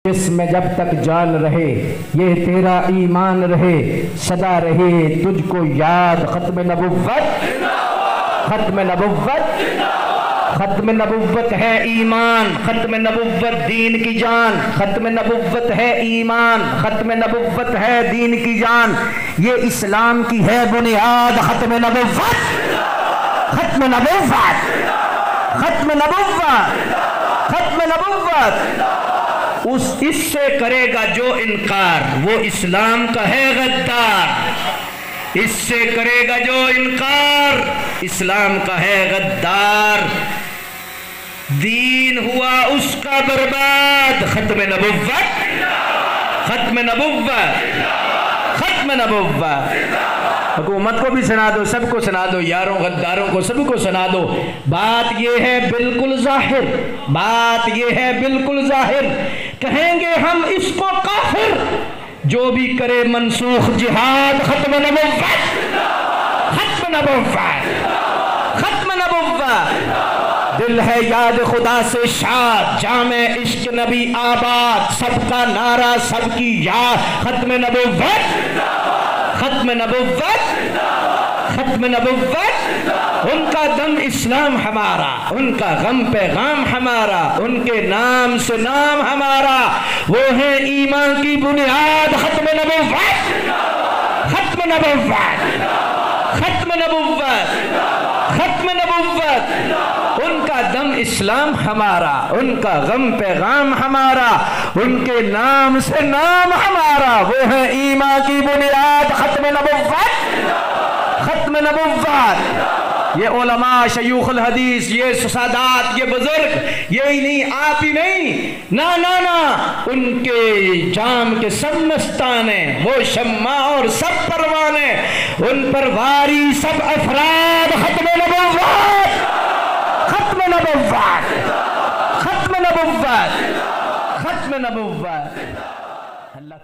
جس میں جب تک جان رہے یہ تیرا ایمان رہے سدا رہے تجھ کو یاد ختم نبوت ختم نبوت ختم نبوت ہے ایمان ختم نبوت دین کی جان ختم نبوت ہے ایمان ختم نبوت ہے دین کی جان یہ اسلام کی ہے بنیاد ختم نبوت ختم نبوت ختم نبوت ختم نبوت اس سے کرے گا جو انکار وہ اسلام کا ہے غدار اس سے کرے گا جو انکار اسلام کا ہے غدار دین ہوا اس کا برباد ختم نبوت ختم نبوت ختم نبوت حکومت کو بھی سنا دو سب کو سنا دو یاروں غداروں کو سب کو سنا دو بات یہ ہے بالکل ظاہر بات یہ ہے بالکل ظاہر کہیں گے ہم اس کو کافر جو بھی کرے منسوخ جہاد ختم نبوت ختم نبوت ختم نبوت دل ہے یاد خدا سے شاد جامع عشق نبی آباد سب کا نعرہ سب کی یاد ختم نبوت ختم نبوت ختم نبوت ان کا دم اسلام ہمارا ان کا غم پیغام ہمارا ان کے نام سے نام ہمارا وہ ہے ایمان کی بنیاد ختم نبوت ختم نبوت ختم نبوت ختم نبوت ان کا دم اسلام ہمارا ان کا غم پیغام ہمارا ان کے نام سے نام ہمارا وہ ہے ایمان کی بنیاد ختم نبوت ختم نبوت یہ علماء شیوخ الحدیث یہ سادات یہ بزرگ یہی نہیں آپ ہی نہیں نا نا نا ان کے جام کے سب مستانے وہ شمع اور سب پروانے ان پر واری سب افراد ختم نبوت ختم نبوت ختم نبوت ختم نبوت اللہ